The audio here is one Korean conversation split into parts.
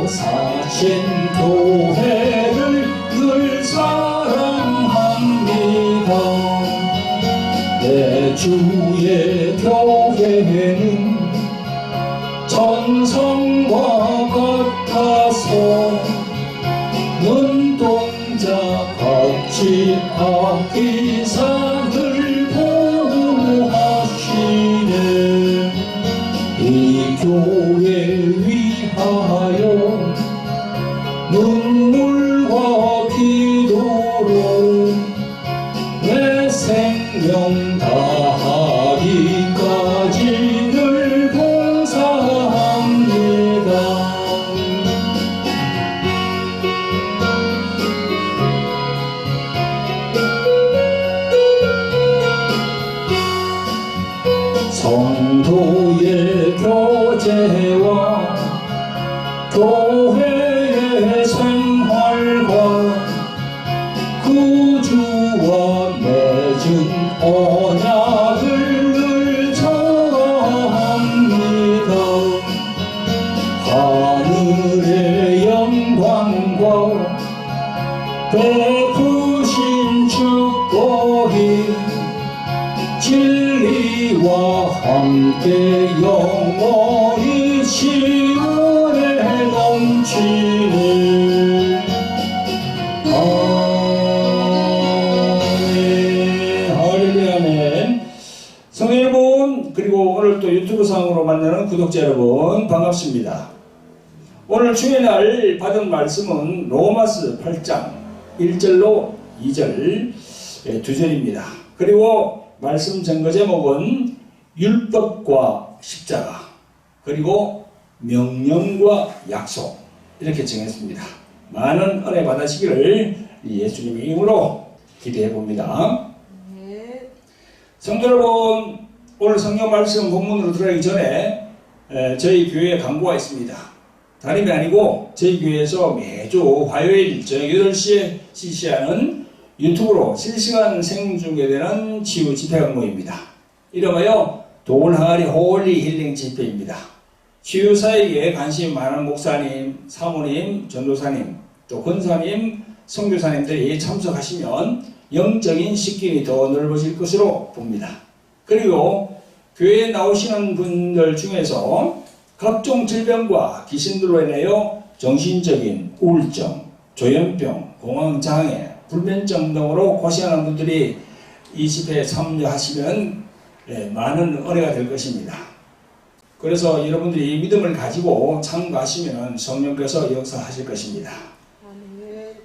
사신 교회를 늘 사랑합니다. 내 주의 교회는 천성과 같아서 눈동자 같이 악기사를 보호하시네. 이 교회 위하여 눈물과 기도로 내 생명 다하기까지 늘 봉사합니다. 성도의 교제와 교회의 생활과 구주와 맺은 언약을 늘 전합니다. 하늘의 영광과 베푸신 축복이 진리와 함께 영원히 시온에 넘치네. 아멘. 할렐루야. 아멘. 성도 여러분, 그리고 오늘 또 유튜브 상으로 만나는 구독자 여러분, 반갑습니다. 오늘 주의 날 받은 말씀은 로마서 8장 1절로 2절 두 절입니다. 그리고 말씀 전거 제목은 율법과 십자가, 그리고 명령과 약속, 이렇게 정했습니다. 많은 은혜 받으시기를 예수님의 이름으로 기대해 봅니다. 성도 여러분, 오늘 성경 말씀 본문으로 들어가기 전에 저희 교회에 광고가 있습니다. 다름이 아니고 저희 교회에서 매주 화요일 저녁 8시에 실시하는 유튜브로 실시간 생중계되는 치유 집회 강모입니다. 이름하여 돌항아리 홀리 힐링 집회입니다. 치유사에게 관심이 많은 목사님, 사모님, 전도사님, 또 권사님, 선교사님들이 참석하시면 영적인 식견이 더 넓어질 것으로 봅니다. 그리고 교회에 나오시는 분들 중에서 각종 질병과 귀신들로 인하여 정신적인 우울증, 조현병, 공황장애, 불면증 등으로 고생하는 분들이 이 집회에 참여하시면 많은 은혜가 될 것입니다. 그래서 여러분들이 이 믿음을 가지고 참가하시면 성령께서 역사하실 것입니다.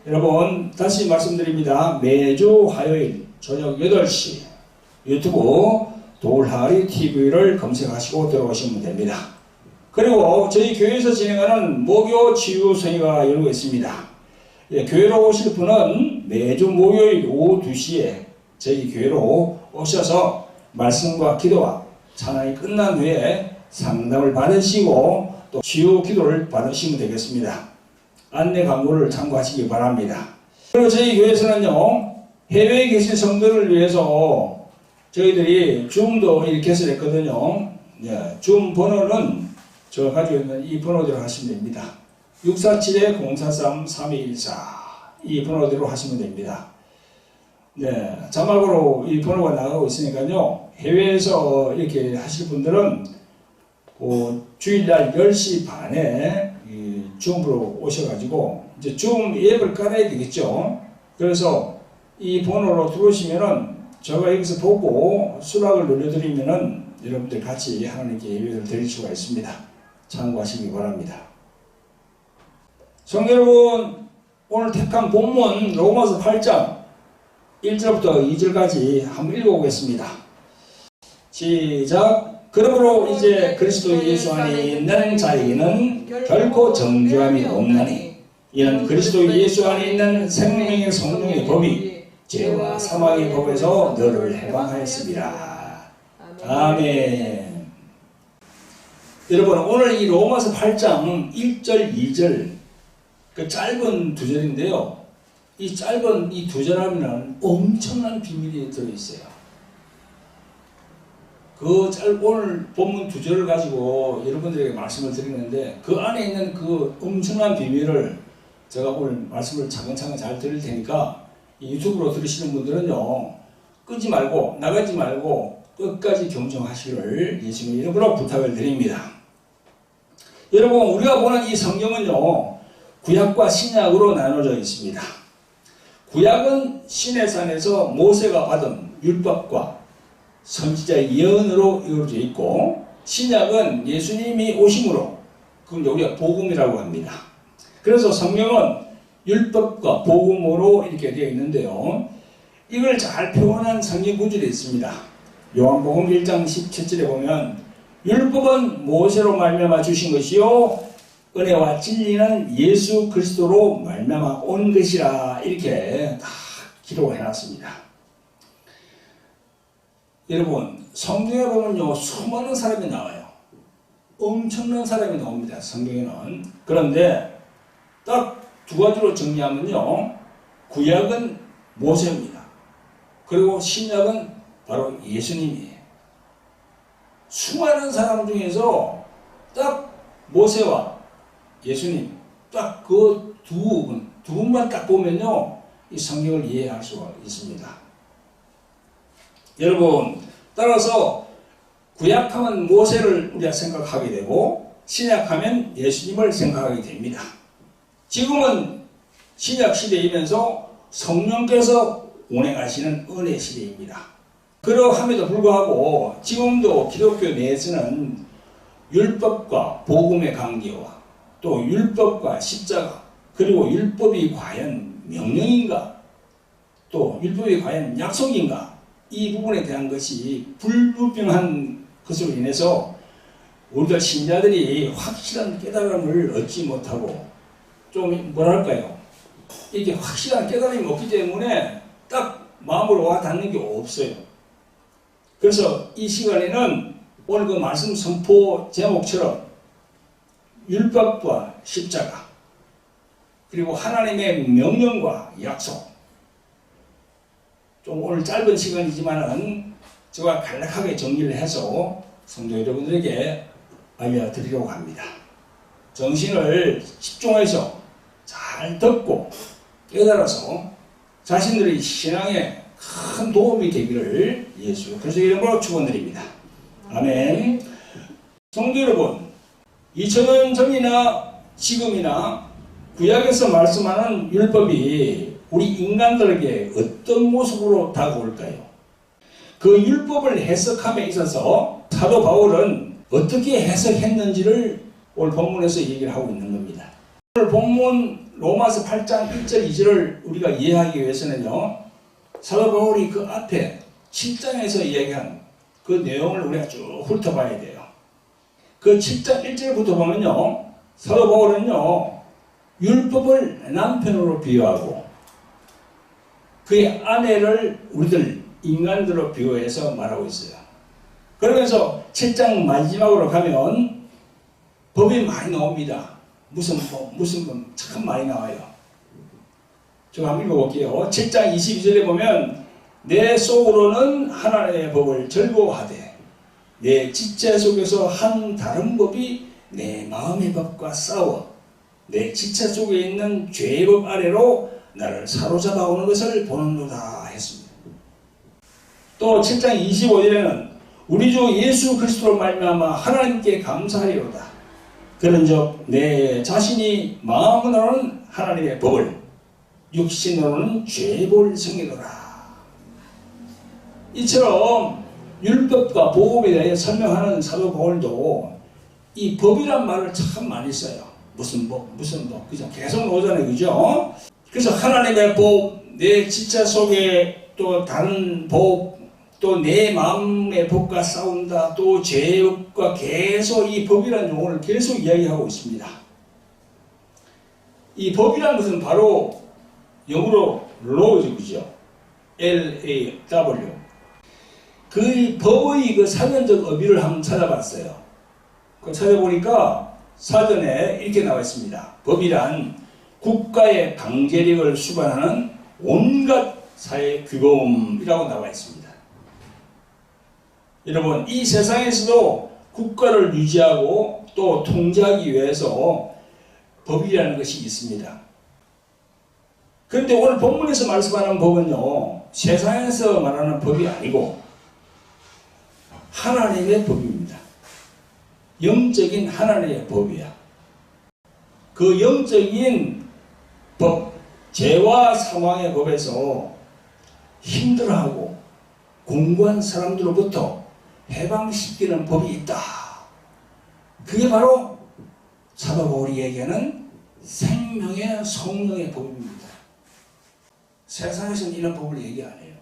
여러분, 다시 말씀드립니다. 매주 화요일 저녁 8시 유튜브 돌항아리 TV를 검색하시고 들어오시면 됩니다. 그리고 저희 교회에서 진행하는 목요 치유 성회가 열리고 있습니다. 교회로 오실 분은 매주 목요일 오후 2시에 저희 교회로 오셔서 말씀과 기도와 찬양이 끝난 후에 상담을 받으시고 또 치유 기도를 받으시면 되겠습니다. 안내 광고를 참고하시기 바랍니다. 그리고 저희 교회에서는요, 해외에 계신 성도를 위해서 저희들이 줌도 이렇게 개설했거든요. 줌 번호는 저 가지고 있는 이 번호대로 하시면 됩니다. 647-043-3214 이 번호대로 하시면 됩니다. 자막으로 이 번호가 나가고 있으니까요, 해외에서 이렇게 하실 분들은 주일날 10시 반에 줌으로 오셔가지고 이제 줌 앱을 깔아야 되겠죠. 그래서 이 번호로 들어오시면은 제가 여기서 보고 수락을 눌러드리면은 여러분들 같이 하나님께 예배를 드릴 수가 있습니다. 참고하시기 바랍니다. 성도 여러분, 오늘 택한 본문 로마서 8장 1절부터 2절까지 한번 읽어보겠습니다. 시작. 그러므로 이제 그리스도 예수 안에 있는 자에게는 결코 정죄함이 없나니 이는 그리스도 예수 안에 있는 생명의 성령의 법이 죄와 사망의 법에서 너를 해방하였습니다. 아멘. 여러분, 오늘 이 로마서 8장 1절 2절 그 짧은 두 절인데요, 이 짧은 이 두 절 하면 엄청난 비밀이 들어있어요. 오늘 본문 2절을 가지고 여러분들에게 말씀을 드리는데 그 안에 있는 그 엄청난 비밀을 제가 오늘 말씀을 차근차근 잘 드릴 테니까 이 유튜브로 들으시는 분들은요, 끄지 말고 나가지 말고 끝까지 경청하시기를 예수님의 이름으로 부탁을 드립니다. 여러분, 우리가 보는 이 성경은요, 구약과 신약으로 나눠져 있습니다. 구약은 시내산에서 모세가 받은 율법과 선지자의 예언으로 이루어져 있고, 신약은 예수님이 오심으로, 그걸 우리가 복음이라고 합니다. 그래서 성경은 율법과 복음으로 이렇게 되어 있는데요, 이걸 잘 표현한 성경 구절이 있습니다. 요한복음 1장 17절에 보면 율법은 모세로 말미암아 주신 것이요 은혜와 진리는 예수 그리스도로 말미암아 온 것이라, 이렇게 다 기록을 해놨습니다. 여러분, 성경에 보면요, 수많은 사람이 나와요. 엄청난 사람이 나옵니다, 성경에는. 그런데 딱 2가지로 정리하면요, 구약은 모세입니다. 그리고 신약은 바로 예수님이에요. 수많은 사람 중에서 딱 모세와 예수님, 딱 그 두 분만 딱 보면요, 이 성경을 이해할 수가 있습니다. 여러분, 따라서 구약하면 모세를 우리가 생각하게 되고 신약하면 예수님을 생각하게 됩니다. 지금은 신약 시대이면서 성령께서 운행하시는 은혜 시대입니다. 그러함에도 불구하고 지금도 기독교 내에서는 율법과 복음의 관계와 또 율법과 십자가, 그리고 율법이 과연 명령인가, 또 율법이 과연 약속인가, 이 부분에 대한 것이 불분명한 것으로 인해서 우리들 신자들이 확실한 깨달음을 얻지 못하고, 좀 뭐랄까요, 이게 확실한 깨달음이 없기 때문에 딱 마음으로 와 닿는 게 없어요. 그래서 이 시간에는 오늘 그 말씀 선포 제목처럼 율법과 십자가, 그리고 하나님의 명령과 약속, 좀 오늘 짧은 시간이지만은 제가 간략하게 정리를 해서 성도 여러분들에게 알려드리려고 합니다. 정신을 집중해서 잘 듣고 깨달아서 자신들의 신앙에 큰 도움이 되기를 예수 그리스도의 이름으로 축원드립니다. 아멘. 성도 여러분, 2000년 전이나 지금이나 구약에서 말씀하는 율법이 우리 인간들에게 어떤 모습으로 다가올까요? 그 율법을 해석함에 있어서 사도 바울은 어떻게 해석했는지를 오늘 본문에서 얘기를 하고 있는 겁니다. 오늘 본문 로마서 8장 1절 2절을 우리가 이해하기 위해서는요, 사도 바울이 그 앞에 7장에서 이야기한 그 내용을 우리가 쭉 훑어봐야 돼요. 그 7장 1절부터 보면요, 사도 바울은요, 율법을 남편으로 비유하고 그의 아내를 우리들 인간들로 비유해서 말하고 있어요. 그러면서 7장 마지막으로 가면 법이 많이 나옵니다. 무슨 법 참 많이 나와요. 제가 한번 읽어볼게요. 7장 22절에 보면 내 속으로는 하나님의 법을 즐거워하되 내 지체 속에서 한 다른 법이 내 마음의 법과 싸워 내 지체 속에 있는 죄의 법 아래로 나를 사로잡아 오는 것을 보는도다 했습니다. 또 7장 25절에는 우리 주 예수 그리스도로 말미암아 하나님께 감사하리로다. 그런즉 내 자신이 마음으로는 하나님의 법을, 육신으로는 죄의 법을 섬기노라. 이처럼 율법과 복음에 대해 설명하는 사도 바울도 이 법이란 말을 참 많이 써요. 무슨 법, 그죠? 계속 나오잖아요, 그죠? 그래서 하나님의 법, 내 지체 속에 또 다른 법, 또 내 마음의 법과 싸운다, 또 죄의 법과 계속 이 법이라는 용어를 계속 이야기하고 있습니다. 이 법이라는 것은 바로 영어로 law죠, 그죠? L-A-W. 그 법의 그 사전적 의미를 한번 찾아봤어요. 그 찾아보니까 사전에 이렇게 나와 있습니다. 법이란 국가의 강제력을 수반하는 온갖 사회 규범이라고 나와 있습니다. 여러분, 이 세상에서도 국가를 유지하고 또 통제하기 위해서 법이라는 것이 있습니다. 그런데 오늘 본문에서 말씀하는 법은요, 세상에서 말하는 법이 아니고 하나님의 법입니다. 영적인 하나님의 법이야. 그 영적인 법, 죄와 사망의 법에서 힘들어하고 공고한 사람들로부터 해방시키는 법이 있다. 그게 바로 사도 바울이 얘기하는 생명의 성령의 법입니다. 세상에서는 이런 법을 얘기 안 해요.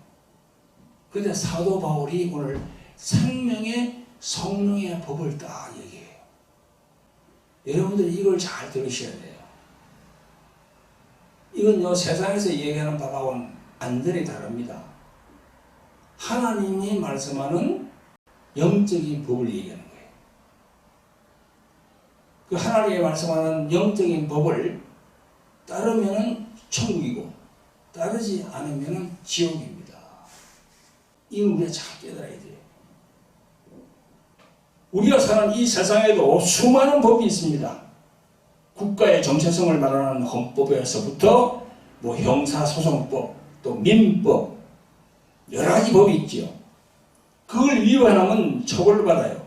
그런데 사도 바울이 오늘 생명의 성령의 법을 딱 얘기해요. 여러분들이 이걸 잘 들으셔야 돼요. 이건요, 세상에서 얘기하는 바하고는 완전히 다릅니다. 하나님이 말씀하는 영적인 법을 얘기하는 거예요. 그 하나님이 말씀하는 영적인 법을 따르면 천국이고 따르지 않으면 지옥입니다. 이걸 우리가 잘 깨달아야 돼요. 우리가 사는 이 세상에도 수많은 법이 있습니다. 국가의 정체성을 말하는 헌법에서부터 형사소송법, 또 민법, 여러 가지 법이 있지요. 그걸 위반하면 처벌을 받아요.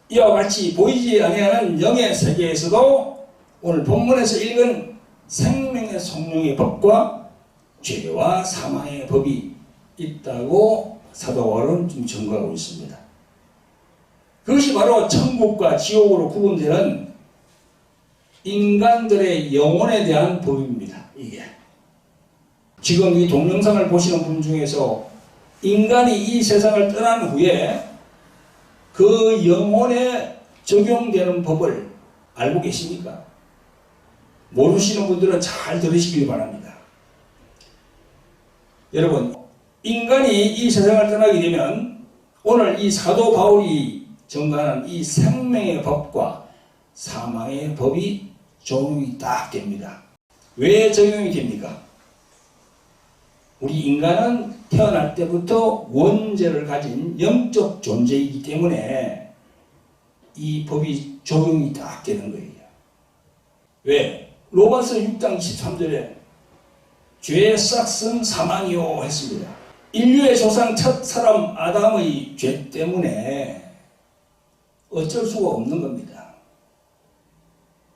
이와 같이 보이지 아니하는 영의 세계에서도 오늘 본문에서 읽은 생명의 성령의 법과 죄와 사망의 법이 있다고 사도 바울은 좀 증거하고 있습니다. 그것이 바로 천국과 지옥으로 구분되는 인간들의 영혼에 대한 법입니다. 이게 지금 이 동영상을 보시는 분 중에서 인간이 이 세상을 떠난 후에 그 영혼에 적용되는 법을 알고 계십니까? 모르시는 분들은 잘 들으시길 바랍니다. 여러분, 인간이 이 세상을 떠나게 되면 오늘 이 사도 바울이 증거하는 이 생명의 법과 사망의 법이 적용이 딱 됩니다. 왜 적용이 됩니까? 우리 인간은 태어날 때부터 원죄를 가진 영적 존재이기 때문에 이 법이 적용이 딱 되는 거예요. 왜? 로마서 6장 23절에 죄의 싹은 사망이요 했습니다. 인류의 조상 첫 사람 아담의 죄 때문에 어쩔 수가 없는 겁니다.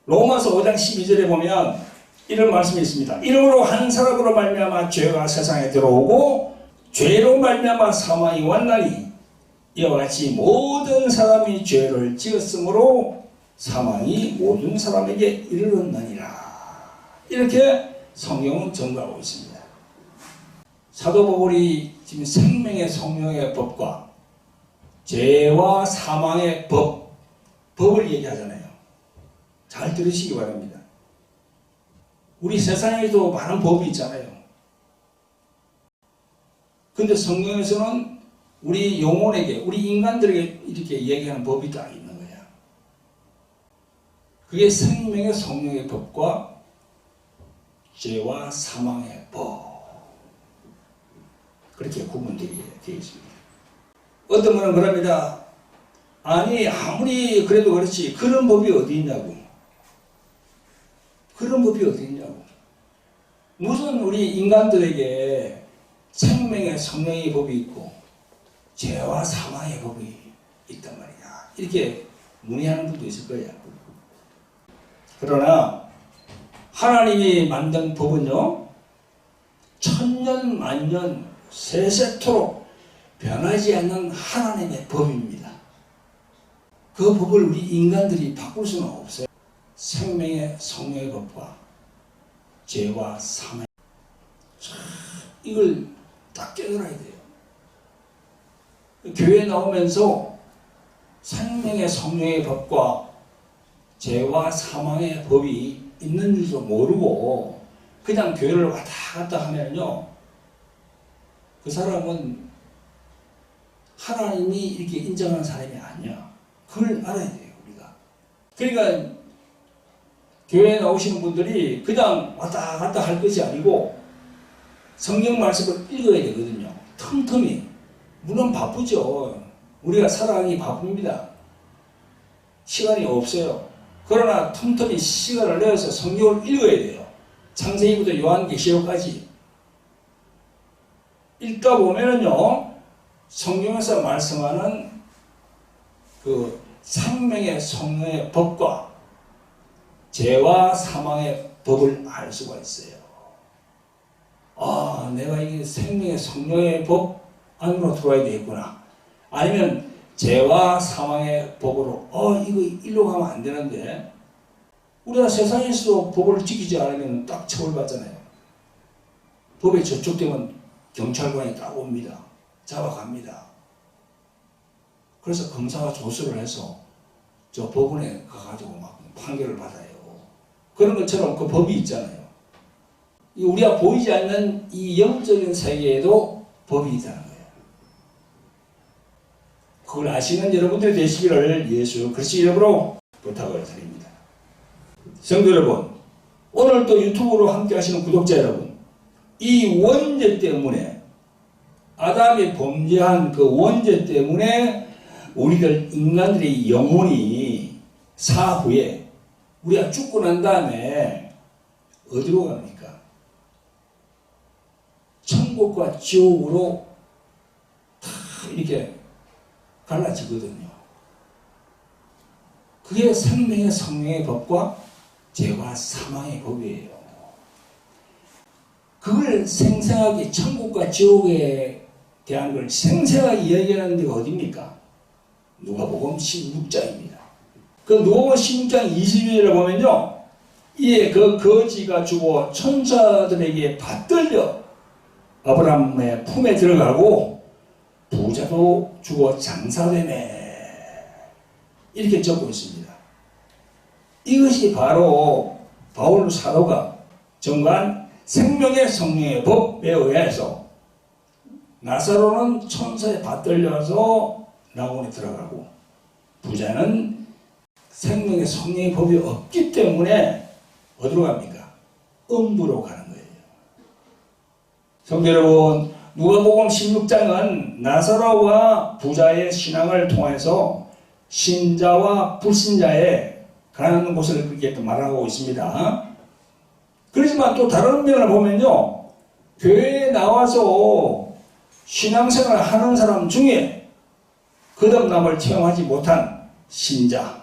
로마서 5장 12절에 보면 이런 말씀이 있습니다. 이러므로 한 사람으로 말미암아 죄가 세상에 들어오고 죄로 말미암아 사망이 왔나니 이와 같이 모든 사람이 죄를 지었으므로 사망이 모든 사람에게 이르렀느니라. 이렇게 성경은 증거하고 있습니다. 사도 바울이 지금 생명의 성령의 법과 죄와 사망의 법을 얘기하잖아요. 잘 들으시기 바랍니다. 우리 세상에도 많은 법이 있잖아요. 근데 성경에서는 우리 영혼에게, 우리 인간들에게 이렇게 얘기하는 법이 딱 있는 거야. 그게 생명의 성령의 법과 죄와 사망의 법. 그렇게 구분되게 되어 있습니다. 어떤 분은 그럽니다. 아니, 아무리 그래도 그렇지, 그런 법이 어디 있냐고. 그런 법이 어디 있냐고. 무슨 우리 인간들에게 생명의 성령의 법이 있고 죄와 사망의 법이 있단 말이야. 이렇게 문의하는 분도 있을 거야. 그러나 하나님이 만든 법은요, 천년 만년 세세토록 변하지 않는 하나님의 법입니다. 그 법을 우리 인간들이 바꿀 수는 없어요. 생명의 성령의 법과 죄와 사망, 이걸 딱 깨달아야 돼요. 교회에 나오면서 생명의 성령의 법과 죄와 사망의 법이 있는 줄도 모르고 그냥 교회를 왔다 갔다 하면요, 그 사람은 하나님이 이렇게 인정하는 사람이 아니야. 그걸 알아야 돼요, 우리가. 그러니까 교회에 나오시는 분들이 그냥 왔다 갔다 할 것이 아니고 성경 말씀을 읽어야 되거든요. 틈틈이. 물론 바쁘죠. 우리가 살아가기 바쁩니다. 시간이 없어요. 그러나 틈틈이 시간을 내서 성경을 읽어야 돼요. 창세기부터 요한계시록까지 읽다 보면은요, 성경에서 말씀하는 그 생명의 성령의 법과 죄와 사망의 법을 알 수가 있어요. 아, 내가 이 생명의 성령의 법 안으로 들어와야 되겠구나. 아니면 죄와 사망의 법으로 이거 일로 가면 안 되는데, 우리가 세상에서도 법을 지키지 않으면 딱 처벌받잖아요. 법에 저촉되면 경찰관이 딱 옵니다. 잡아갑니다. 그래서 검사가 조수를 해서 저 법원에 가가지고 막 판결을 받아요. 그런 것처럼 그 법이 있잖아요. 우리가 보이지 않는 이 영적인 세계에도 법이 있다는 거예요. 그걸 아시는 여러분들이 되시기를 예수 그리스도 이름으로 부탁을 드립니다. 성도 여러분, 오늘 또 유튜브로 함께 하시는 구독자 여러분, 이 원죄 때문에, 아담이 범죄한 그 원죄 때문에 우리들 인간들의 영혼이 사후에 우리가 죽고 난 다음에 어디로 갑니까? 천국과 지옥으로 다 이렇게 갈라지거든요. 그게 생명의 성령의 법과 죄와 사망의 법이에요. 그걸 생생하게 천국과 지옥에 대한 걸 생생하게 이야기하는 데가 어디입니까? 누가복음 16장입니다. 그 누가복음 16장 20절에 보면요, 이에 그 거지가 죽어 천사들에게 받들려 아브라함의 품에 들어가고 부자도 죽어 장사되네, 이렇게 적고 있습니다. 이것이 바로 바울 사도가 전한 생명의 성령의 법에 의해서 나사로는 천사에 받들려서 낙원에 들어가고 부자는 생명의 성령의 법이 없기 때문에 어디로 갑니까? 음부로 가는 거예요. 성도 여러분, 누가복음 16장은 나사로와 부자의 신앙을 통해서 신자와 불신자의 가는 곳을 그렇게 말하고 있습니다. 그렇지만 또 다른 면을 보면요, 교회에 나와서 신앙생활을 하는 사람 중에 거듭남을 체험하지 못한 신자,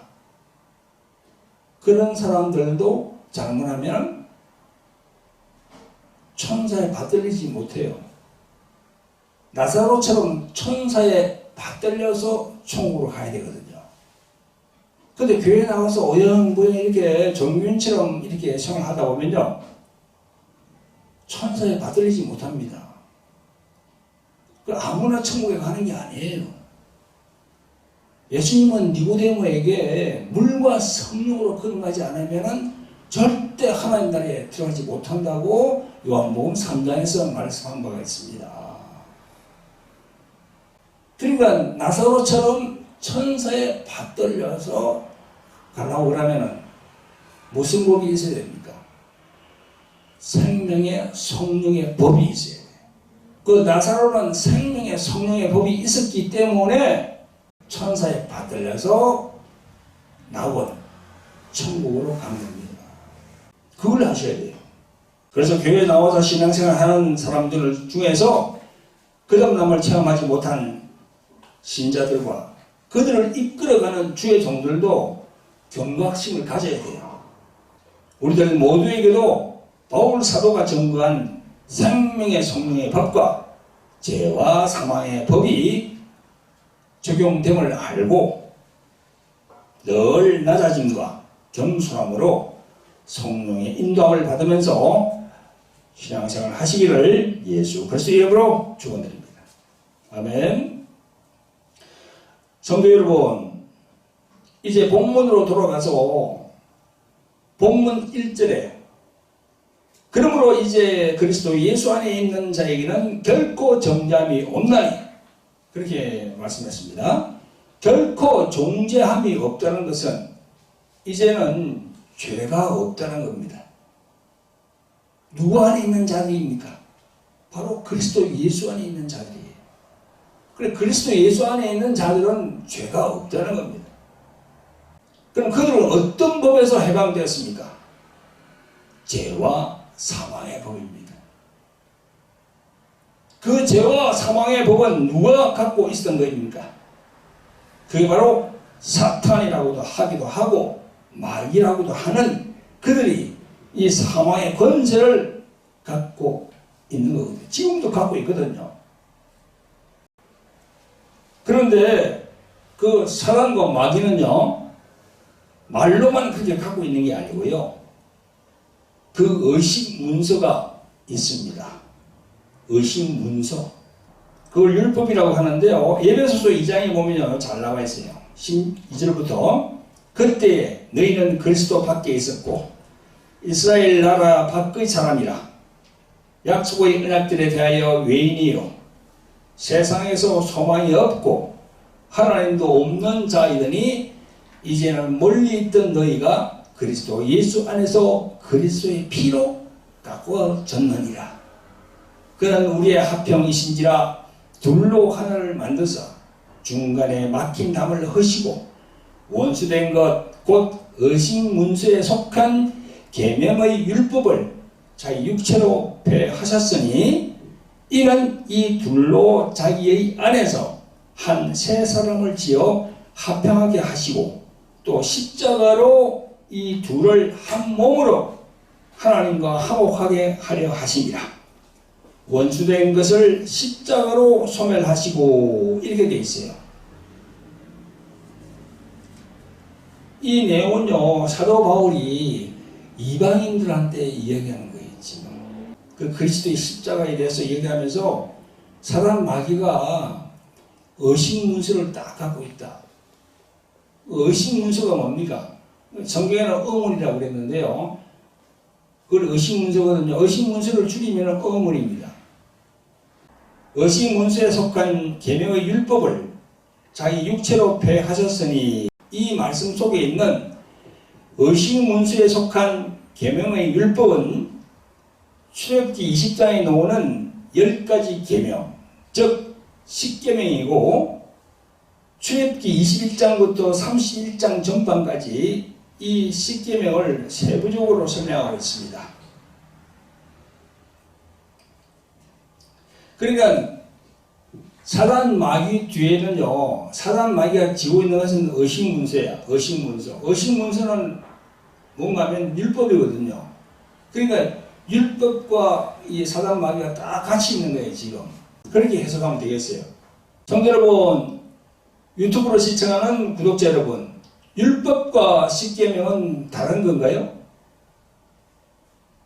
그런 사람들도 잘못하면 천사에 받들리지 못해요. 나사로처럼 천사에 받들려서 천국으로 가야 되거든요. 근데 교회에 나와서 어영부영 이렇게 정규인처럼 이렇게 생활하다 보면요, 천사에 받들리지 못합니다. 아무나 천국에 가는 게 아니에요. 예수님은 니고데모에게 물과 성령으로 거듭나지 않으면 절대 하나님 나라에 들어가지 못한다고 요한복음 3장에서 말씀한 바가 있습니다. 그러니까 나사로처럼 천사에 받들려서 가려고 그러면 무슨 법이 있어야 됩니까? 생명의 성령의 법이 있어야 돼요. 그 나사로는 생명의 성령의 법이 있었기 때문에 천사에 받들려서 낙원, 천국으로 간 겁니다. 그걸 하셔야 돼요. 그래서 교회에 나와서 신앙생활 하는 사람들 중에서 거듭남을 체험하지 못한 신자들과 그들을 이끌어가는 주의 종들도 경각심을 가져야 돼요. 우리들 모두에게도 바울 사도가 전거한 생명의 성령의 법과 죄와 사망의 법이 적용됨을 알고 늘 낮아짐과 겸손함으로 성령의 인도함을 받으면서 신앙생활 하시기를 예수 그리스도 이름으로 축원드립니다. 아멘. 성도 여러분, 이제 본문으로 돌아가서 본문 1절에 그러므로 이제 그리스도 예수 안에 있는 자에게는 결코 정죄함이 없나니, 그렇게 말씀했습니다. 결코 정죄함이 없다는 것은 이제는 죄가 없다는 겁니다. 누구 안에 있는 자들입니까? 바로 그리스도 예수 안에 있는 자들이에요. 그래 그리스도 예수 안에 있는 자들은 죄가 없다는 겁니다. 그럼 그들은 어떤 법에서 해방되었습니까? 죄와 사망의 법입니다. 그 죄와 사망의 법은 누가 갖고 있었던 것입니까? 그게 바로 사탄이라고도 하기도 하고 마귀라고도 하는 그들이 이 사망의 권세를 갖고 있는 거거든요. 지금도 갖고 있거든요. 그런데 그 사단과 마귀는요, 말로만 그렇게 갖고 있는 게 아니고요, 그 의식 문서가 있습니다. 의식 문서. 그걸 율법이라고 하는데요, 에베소서 2장에 보면요, 잘 나와 있어요. 12절부터 그때 너희는 그리스도 밖에 있었고 이스라엘 나라 밖의 사람이라 약속의 언약들에 대하여 외인이요 세상에서 소망이 없고 하나님도 없는 자이더니 이제는 멀리 있던 너희가 그리스도 예수 안에서 그리스도의 피로 가꾸어졌느니라. 그는 우리의 합형이신지라 둘로 하나를 만드사 중간에 막힌 담을 허시고 원수된 것 곧 의식 문서에 속한 계명의 율법을 자기 육체로 폐하셨으니 이는 이 둘로 자기의 안에서 한 새 사람을 지어 합형하게 하시고 또 십자가로 이 둘을 한 몸으로 하나님과 화목하게 하려 하심이라. 원수된 것을 십자가로 소멸하시고 이렇게 되어 있어요. 이 내용은요, 사도 바울이 이방인들한테 이야기하는 거예요. 지금 그 그리스도의 십자가에 대해서 얘기하면서 사단 마귀가 의식 문서를 딱 갖고 있다. 의식 문서가 뭡니까? 성경에는 어문이라고 그랬는데요, 그걸 의식 문서거든요. 의식 문서를 줄이면 어문입니다. 의식 문서에 속한 계명의 율법을 자기 육체로 폐하셨으니 이 말씀 속에 있는 의식 문서에 속한 계명의 율법은 출애굽기 20장에 나오는 10가지 계명, 즉 10계명이고 출애굽기 21장부터 31장 전반까지 이 10계명을 세부적으로 설명하고 있습니다. 그러니까 사단 마귀 뒤에는요, 사단 마귀가 지고 있는 것은 의식 문서야. 의식 문서. 의식 문서는 뭔가 하면 율법이거든요. 그러니까 율법과 이 사단 마귀가 딱 같이 있는 거예요, 지금. 그렇게 해석하면 되겠어요. 성도 여러분, 유튜브로 시청하는 구독자 여러분, 율법과 십계명은 다른 건가요?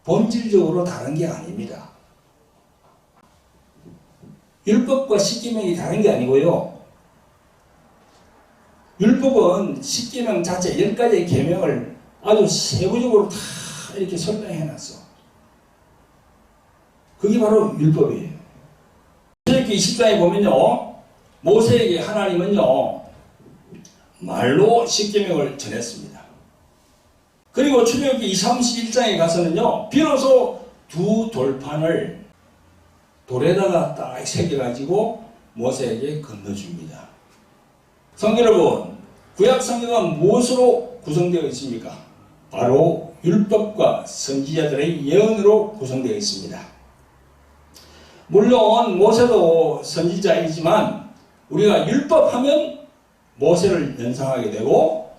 본질적으로 다른 게 아닙니다. 율법과 십계명이 다른 게 아니고요, 율법은 십계명 자체 10가지의 계명을 아주 세부적으로 다 이렇게 설명해 놨어. 그게 바로 율법이에요. 출애굽기 20장에 보면요, 모세에게 하나님은요 말로 십계명을 전했습니다. 그리고 출애굽기 31장에 가서는요, 비로소 두 돌판을 돌에다가 딱 새겨가지고 모세에게 건너줍니다. 성도 여러분, 구약 성경은 무엇으로 구성되어 있습니까? 바로 율법과 선지자들의 예언으로 구성되어 있습니다. 물론 모세도 선지자이지만 우리가 율법하면 모세를 연상하게 되고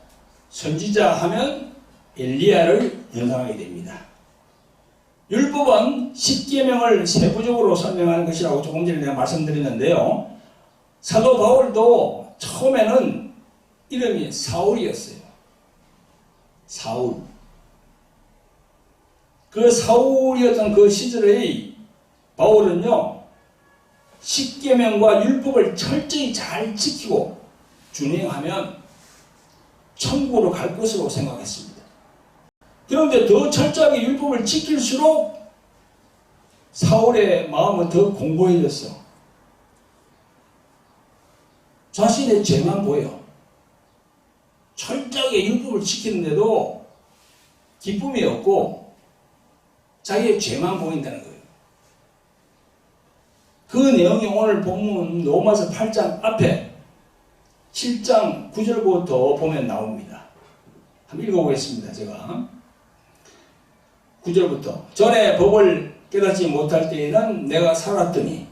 선지자 하면 엘리야를 연상하게 됩니다. 율법은 십계명을 세부적으로 설명하는 것이라고 조금 전에 내가 말씀드렸는데요, 사도 바울도 처음에는 이름이 사울이었어요. 사울. 그 사울이었던 그 시절의 바울은요, 십계명과 율법을 철저히 잘 지키고 준행하면 천국으로 갈 것으로 생각했습니다. 그런데 더 철저하게 율법을 지킬수록 사울의 마음은 더 공고해졌어. 자신의 죄만 보여. 철저하게 율법을 지키는데도 기쁨이 없고 자기의 죄만 보인다는 거예요. 그 내용이 오늘 본문 로마서 8장 앞에 7장 9절부터 보면 나옵니다. 한번 읽어보겠습니다. 제가 9절부터 전에 법을 깨닫지 못할 때에는 내가 살았더니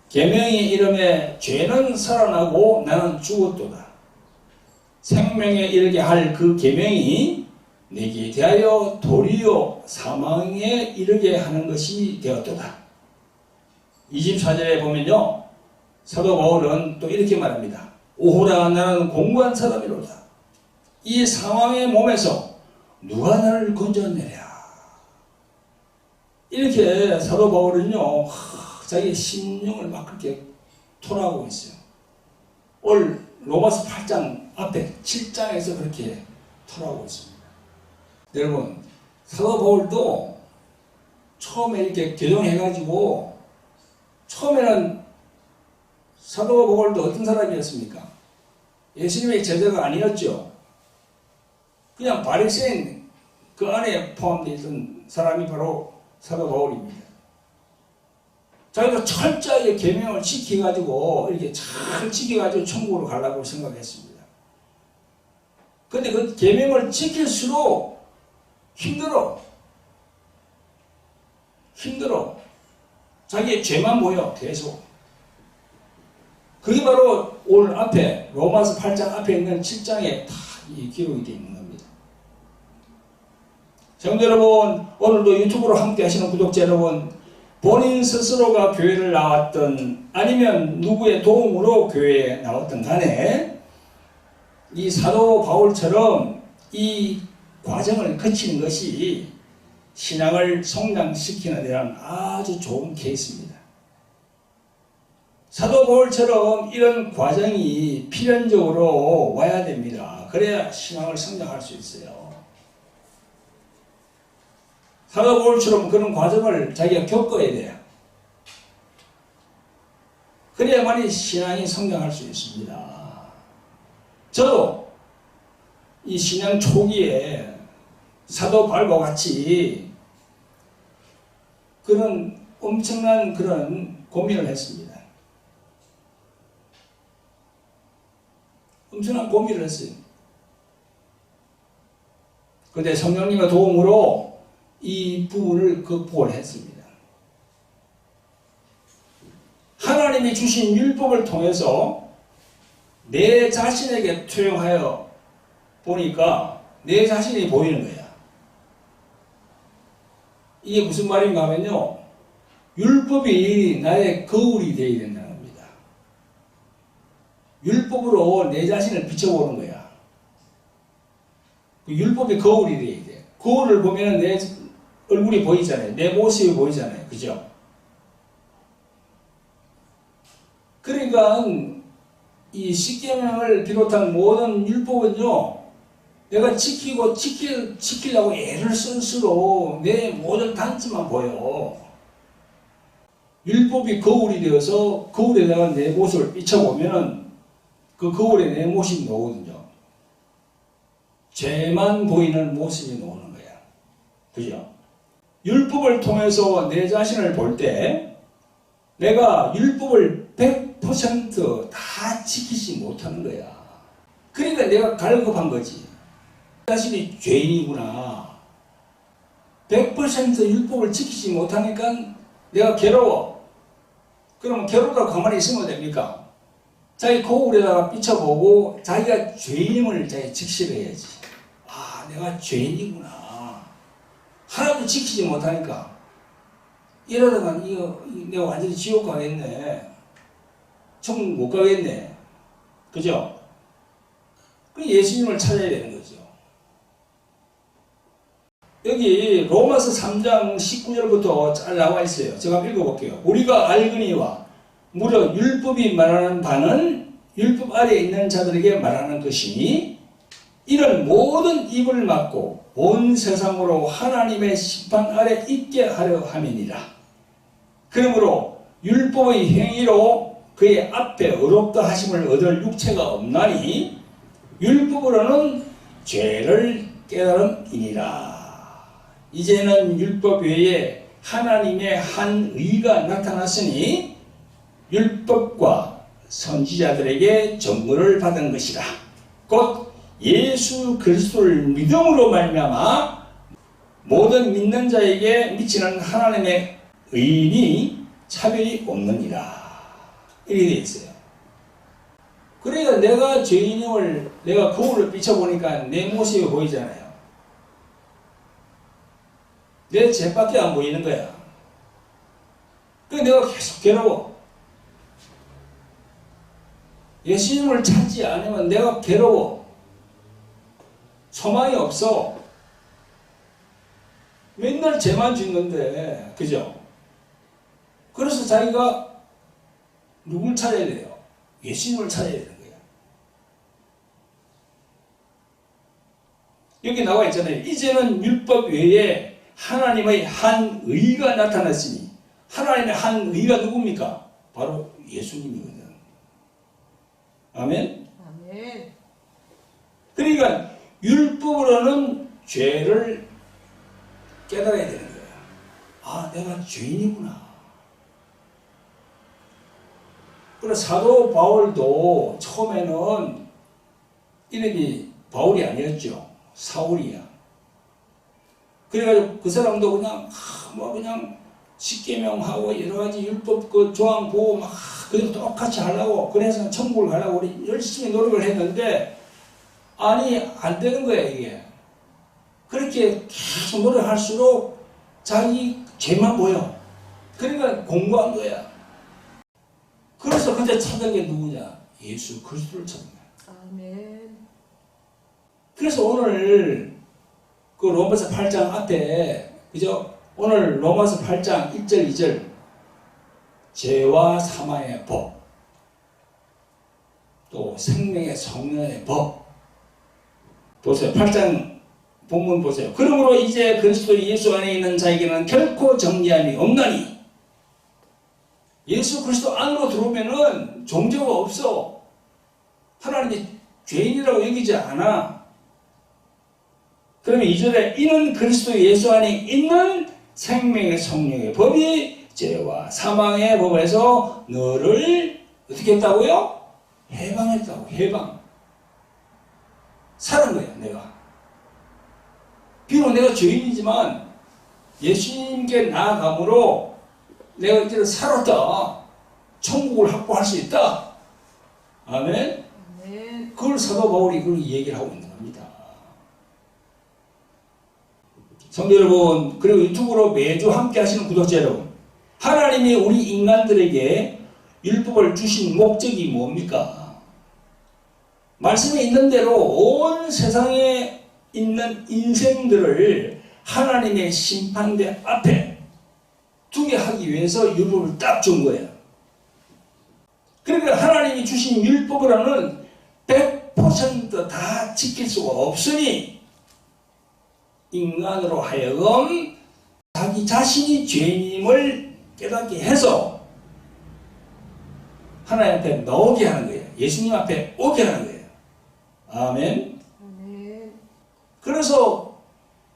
계명의 이름에 죄는 살아나고 나는 죽었도다. 생명에 이르게 할 그 계명이 내게 대하여 도리어 사망에 이르게 하는 것이 되었도다. 24절에 보면요, 사도 바울은 또 이렇게 말합니다. 오호라, 나는 공고한 사람이로다. 이 사망의 몸에서 누가 나를 건져내랴. 이렇게 사도 바울은요, 자기의 심령을 막 그렇게 토로하고 있어요. 오늘 로마서 8장 앞에 7장에서 그렇게 토로하고 있습니다. 여러분, 사도 바울도 처음에 이렇게 개종해가지고 처음에는 사도 바울도 어떤 사람이었습니까? 예수님의 제자가 아니었죠. 그냥 바리새인 그 안에 포함되어 있던 사람이 바로 사도 바울입니다. 자기가 철저하게 계명을 지켜가지고 이렇게 잘 지켜가지고 천국으로 가려고 생각했습니다. 근데 그 계명을 지킬수록 힘들어. 자기의 죄만 보여, 계속. 그게 바로 오늘 앞에 로마서 8장 앞에 있는 7장에 다 기록이 되어 있는 겁니다. 성도 여러분, 오늘도 유튜브로 함께 하시는 구독자 여러분, 본인 스스로가 교회를 나왔던 아니면 누구의 도움으로 교회에 나왔던 간에 이 사도 바울처럼 이 과정을 거치는 것이 신앙을 성장시키는 데는 아주 좋은 케이스입니다. 사도 바울처럼 이런 과정이 필연적으로 와야 됩니다. 그래야 신앙을 성장할 수 있어요. 사도 바울처럼 그런 과정을 자기가 겪어야 돼요. 그래야만이 신앙이 성장할 수 있습니다. 저도 이 신앙 초기에 사도 바울과 같이 그런 엄청난 그런 고민을 했습니다. 엄청난 고민을 했어요. 그런데 성령님의 도움으로 이 부분을 극복을 했습니다. 하나님이 주신 율법을 통해서 내 자신에게 투영하여 보니까 내 자신이 보이는 거야. 이게 무슨 말인가 하면요, 율법이 나의 거울이 되어야 된다는 겁니다. 율법으로 내 자신을 비춰보는 거야. 율법이 거울이 되어야 돼. 거울을 보면 내 얼굴이 보이잖아요. 내 모습이 보이잖아요. 그죠? 그러니까 이 십계명을 비롯한 모든 율법은요, 내가 지키려고 애를 쓸수록 내 모든 단점만 보여. 율법이 거울이 되어서 거울에다가 내 모습을 비춰보면 그 거울에 내 모습이 나오거든요. 죄만 보이는 모습이 나오는 거야. 그죠? 율법을 통해서 내 자신을 볼 때 내가 율법을 100% 다 지키지 못하는 거야. 그러니까 내가 갈급한 거지. 자신이 죄인이구나. 100% 율법을 지키지 못하니까 내가 괴로워. 그러면 괴롭다고 가만히 있으면 됩니까? 자기 거울에다가 비춰보고 자기가 죄인임을 자기 직시해야지. 아, 내가 죄인이구나. 하나도 지키지 못하니까 이러다가 내가 완전히 지옥 가겠네. 천국 못 가겠네. 그죠? 그 예수님을 찾아야 되는 거죠. 여기 로마서 3장 19절부터 잘 나와 있어요. 제가 한번 읽어볼게요. 우리가 알거니와 무려 율법이 말하는 바는 율법 아래에 있는 자들에게 말하는 것이니 이런 모든 입을 막고 온 세상으로 하나님의 심판 아래 있게 하려 함이니라. 그러므로 율법의 행위로 그의 앞에 의롭다 하심을 얻을 육체가 없나니 율법으로는 죄를 깨달음이니라. 이제는 율법 외에 하나님의 한 의가 나타났으니 율법과 선지자들에게 전부를 받은 것이라. 곧 예수 그리스도를 믿음으로 말미암아 모든 믿는 자에게 미치는 하나님의 의인이 차별이 없느니라. 이렇게 되어 있어요. 그러니까 내가 죄인임을 내가 거울로 비춰보니까 내 모습이 보이잖아요. 내 죄밖에 안 보이는 거야. 그래서 내가 계속 괴로워. 예수님을 찾지 않으면 내가 괴로워. 소망이 없어. 맨날 죄만 짓는데, 그죠? 그래서 자기가 누굴 찾아야 돼요? 예수님을 찾아야 되는 거예요. 여기 나와 있잖아요. 이제는 율법 외에 하나님의 한 의가 나타났으니, 하나님의 한 의가 누굽니까? 바로 예수님이거든. 아멘? 아멘. 그러니까 율법으로는 죄를 깨달아야 되는 거야. 아, 내가 죄인이구나. 그래서 사도 바울도 처음에는 이름이 바울이 아니었죠. 사울이야. 그래가지고 그 사람도 그냥 그냥 십계명하고 여러 가지 율법 그 조항 보고 막 그냥 똑같이 하려고, 그래서 천국을 가려고 우리 열심히 노력을 했는데 아니 안 되는 거야 이게. 그렇게 계속 노력할수록 자기 죄만 보여. 그러니까 공부한 거야. 그래서 그때 찾은 게 누구냐? 예수 그리스도를 찾는 거야. 아멘. 그래서 오늘 그 로마서 8장 앞에, 그죠? 오늘 로마서 8장 1절 2절 죄와 사망의 법, 또 생명의 성령의 법 보세요. 8장 본문 보세요. 그러므로 이제 그리스도 예수 안에 있는 자에게는 결코 정죄함이 없나니. 예수 그리스도 안으로 들어오면은 정죄가 없어. 하나님이 죄인이라고 여기지 않아. 그러면 2절에 이는 그리스도 예수 안에 있는 생명의 성령의 법이 죄와 사망의 법에서 너를 어떻게 했다고요? 해방했다고. 해방. 살은 거야 내가. 비록 내가 죄인이지만 예수님께 나아감으로 내가 이제 살았다. 천국을 확보할 수 있다. 아멘. 아멘. 그걸 사도 바울이 그걸 얘기를 하고 있는 겁니다. 성도 여러분, 그리고 유튜브로 매주 함께 하시는 구독자 여러분, 하나님이 우리 인간들에게 율법을 주신 목적이 뭡니까? 말씀에 있는 대로 온 세상에 있는 인생들을 하나님의 심판대 앞에 두게 하기 위해서 율법을 딱 준 거예요. 그러니까 하나님이 주신 율법으로는 100% 다 지킬 수가 없으니 인간으로 하여금 자기 자신이 죄인임을 깨닫게 해서 하나님 앞에 나오게 하는 거예요. 예수님 앞에 오게 하는 거예요. 아멘. 아멘. 그래서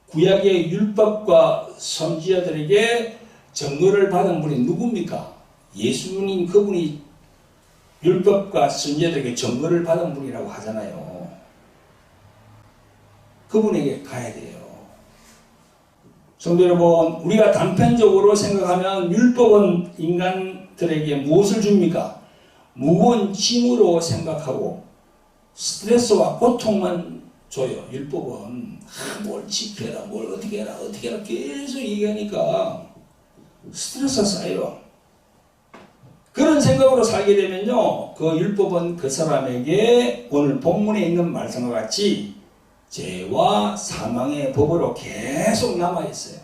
구약의 율법과 선지자들에게 증거를 받은 분이 누굽니까? 예수님, 그분이 율법과 선지자들에게 증거를 받은 분이라고 하잖아요. 그분에게 가야 돼요. 성도 여러분, 우리가 단편적으로 생각하면 율법은 인간들에게 무엇을 줍니까? 무거운 짐으로 생각하고 스트레스와 고통만 줘요. 율법은 뭘 지켜라, 뭘 어떻게 해라, 어떻게 해라 계속 얘기하니까 스트레스가 쌓여요. 그런 생각으로 살게 되면요, 그 율법은 그 사람에게 오늘 본문에 있는 말씀과 같이 죄와 사망의 법으로 계속 남아있어요.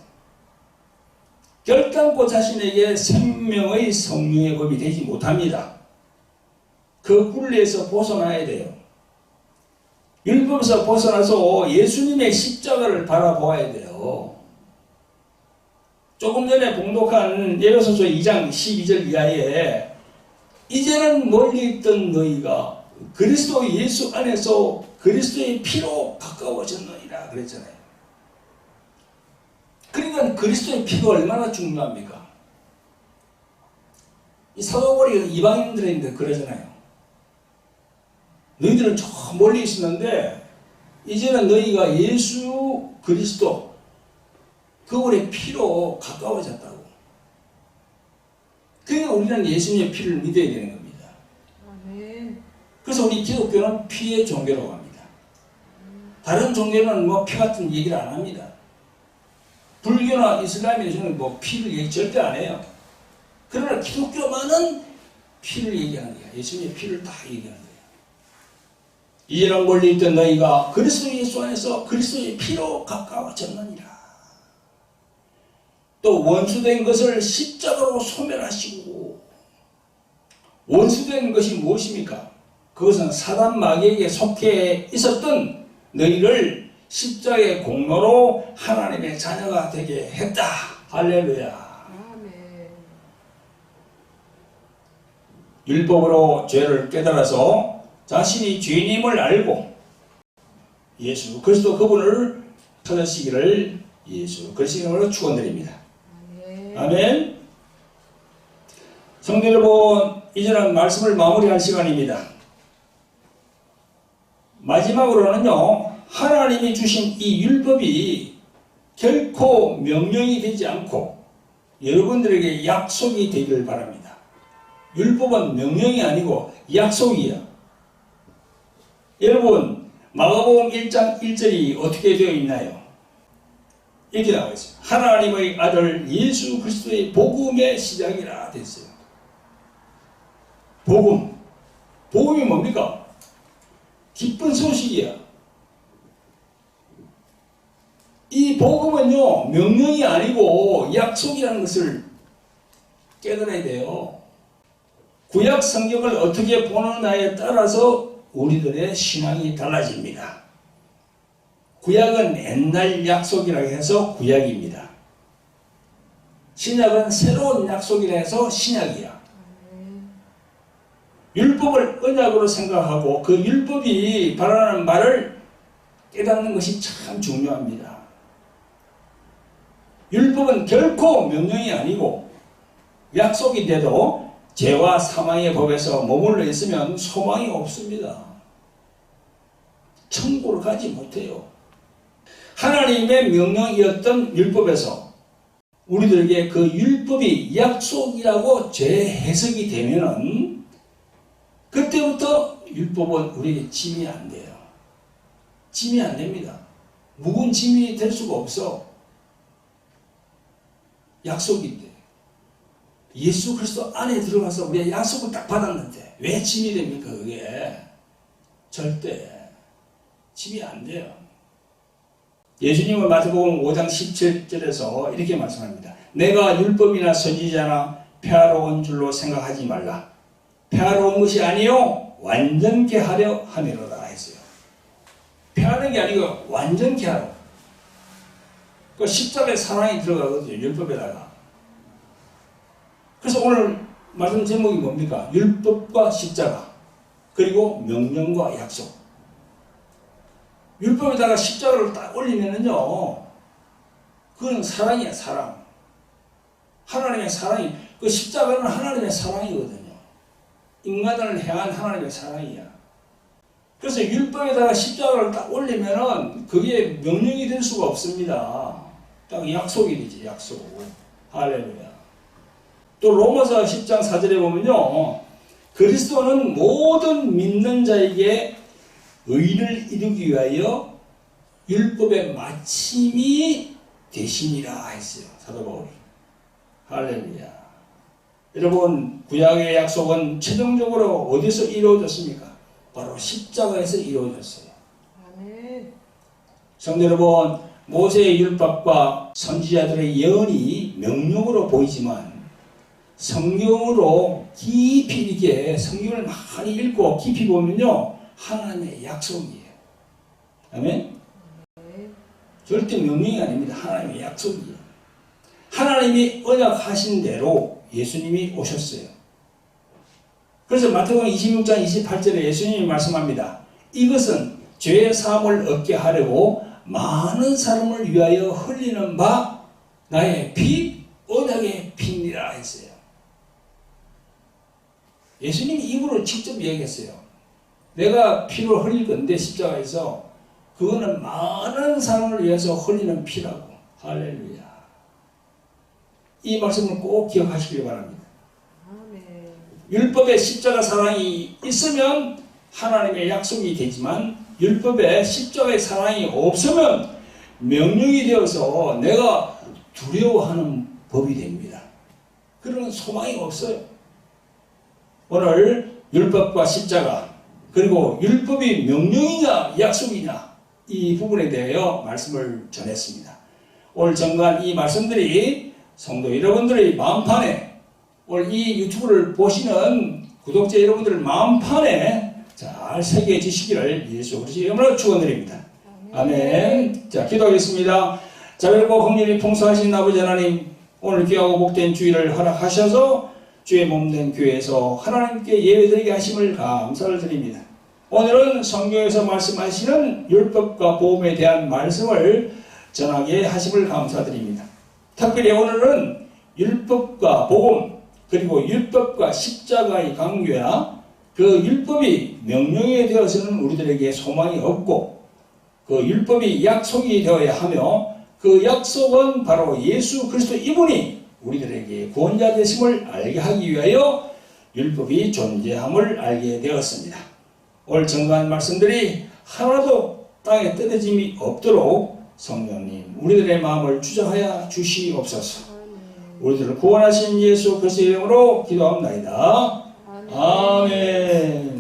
결단코 자신에게 생명의 성령의 법이 되지 못합니다. 그 굴레에서 벗어나야 돼요. 율법에서 벗어나서 예수님의 십자가를 바라보아야 돼요. 조금 전에 봉독한 에베소서 2장 12절 이하에 이제는 멀리 있던 너희가 그리스도 예수 안에서 그리스도의 피로 가까워졌느니라 그랬잖아요. 그러니까 그리스도의 피가 얼마나 중요합니까? 이 사도 바울이 이방인들인데 그러잖아요. 너희들은 저 멀리 있었는데 이제는 너희가 예수 그리스도 그분의 피로 가까워졌다고. 그러니까 우리는 예수님의 피를 믿어야 되는 겁니다. 아멘. 그래서 우리 기독교는 피의 종교라고 합니다. 다른 종교는 뭐 피 같은 얘기를 안 합니다. 불교나 이슬람에서는 뭐 피를 얘기 절대 안 해요. 그러나 기독교만은 피를 얘기하는 거야. 예수님의 피를 다 얘기하는 거야. 이제는 멀리 있던 너희가 그리스도 예수 안에서 그리스도의 피로 가까워졌느니라. 또 원수된 것을 십자가로 소멸하시고, 원수된 것이 무엇입니까? 그것은 사단 마귀에게 속해 있었던 너희를 십자가의 공로로 하나님의 자녀가 되게 했다. 할렐루야. 아멘. 율법으로 죄를 깨달아서 자신이 죄인임을 알고 예수 그리스도 그분을 찾으시기를 예수 그리스도로 축원드립니다. 아멘. 아멘. 성도 여러분, 이제는 말씀을 마무리할 시간입니다. 마지막으로는요, 하나님이 주신 이 율법이 결코 명령이 되지 않고 여러분들에게 약속이 되기를 바랍니다. 율법은 명령이 아니고 약속이야. 여러분, 마가복음 1장 1절이 어떻게 되어 있나요? 이렇게 나와 있어요. 하나님의 아들 예수 그리스도의 복음의 시작이라 됐어요. 복음. 복음이 뭡니까? 기쁜 소식이야. 이 복음은요, 명령이 아니고 약속이라는 것을 깨달아야 돼요. 구약 성경을 어떻게 보느냐에 따라서 우리들의 신앙이 달라집니다. 구약은 옛날 약속이라 해서 구약입니다. 신약은 새로운 약속이라 해서 신약이야. 율법을 언약으로 생각하고 그 율법이 바라는 말을 깨닫는 것이 참 중요합니다. 율법은 결코 명령이 아니고 약속인데도 죄와 사망의 법에서 머물러 있으면 소망이 없습니다. 천국을 가지 못해요. 하나님의 명령이었던 율법에서 우리들에게 그 율법이 약속이라고 재해석이 되면은 그때부터 율법은 우리에게 짐이 안 돼요. 짐이 안 됩니다. 무거운 짐이 될 수가 없어. 약속인데. 예수 그리스도 안에 들어가서 우리가 약속을 딱 받았는데 왜 짐이 됩니까? 그게 절대 짐이 안 돼요. 예수님은 마태복음 5장 17절에서 이렇게 말씀합니다. 내가 율법이나 선지자나 폐하러 줄로 생각하지 말라. 폐하러 온 것이 아니요 완전케 하려 함이로다 했어요. 폐하는 게 아니고 완전케 하러. 그 십자가에 사랑이 들어가거든요. 율법에다가. 그래서 오늘 말씀 제목이 뭡니까? 율법과 십자가 그리고 명령과 약속. 율법에다가 십자가를 딱 올리면은요, 그건 사랑이야, 사랑. 하나님의 사랑이, 그 십자가는 하나님의 사랑이거든요. 인간을 향한 하나님의 사랑이야. 그래서 율법에다가 십자가를 딱 올리면은 그게 명령이 될 수가 없습니다. 딱 약속이 되지, 약속. 할렐루야. 또 로마서 10장 4절에 보면요, 그리스도는 모든 믿는 자에게 의를 이루기 위하여 율법의 마침이 되시니라 했어요. 사도 바울이. 할렐루야. 여러분, 구약의 약속은 최종적으로 어디서 이루어졌습니까? 바로 십자가에서 이루어졌어요. 아멘. 성도 여러분, 모세의 율법과 선지자들의 예언이 명령으로 보이지만 성경으로 깊이 이렇게 성경을 많이 읽고 깊이 보면요, 하나님의 약속이에요. 아멘? 절대 명령이 아닙니다. 하나님의 약속이에요. 하나님이 언약하신 대로 예수님이 오셨어요. 그래서 마태복음 26장 28절에 예수님이 말씀합니다. 이것은 죄의 사함을 얻게 하려고 많은 사람을 위하여 흘리는 바 나의 피 언약의 피니라 했어요. 예수님이 입으로 직접 얘기했어요. 내가 피를 흘릴 건데 십자가에서 그거는 많은 사람을 위해서 흘리는 피라고. 할렐루야. 이 말씀을 꼭 기억하시길 바랍니다. 아멘. 율법의 십자가 사랑이 있으면 하나님의 약속이 되지만 율법의 십자가의 사랑이 없으면 명령이 되어서 내가 두려워하는 법이 됩니다. 그러면 소망이 없어요. 오늘 율법과 십자가 그리고 율법이 명령이냐 약속이냐 이 부분에 대하여 말씀을 전했습니다. 오늘 정말 이 말씀들이 성도 여러분들의 마음판에 오늘 이 유튜브를 보시는 구독자 여러분들 마음판에 잘 새겨지시기를 예수 그리스도의 이름으로 축원드립니다. 아멘. 자, 기도하겠습니다. 자비롭고 긍휼히 풍성하신 아버지 하나님, 오늘 귀하고 복된 주일을 허락하셔서 주의 몸된 교회에서 하나님께 예배드리게 하심을 감사를 드립니다. 오늘은 성경에서 말씀하시는 율법과 보험에 대한 말씀을 전하게 하심을 감사드립니다. 특별히 오늘은 율법과 복음 그리고 율법과 십자가의 강조야 그 율법이 명령이 되어서는 우리들에게 소망이 없고 그 율법이 약속이 되어야 하며 그 약속은 바로 예수 그리스도 이분이 우리들에게 구원자 되심을 알게 하기 위하여 율법이 존재함을 알게 되었습니다. 오늘 정한 말씀들이 하나도 땅에 떨어짐이 없도록 성령님 우리들의 마음을 주장하여 주시옵소서. 우리들을 구원하신 예수 그리스도의 이름으로 기도합니다. 아멘.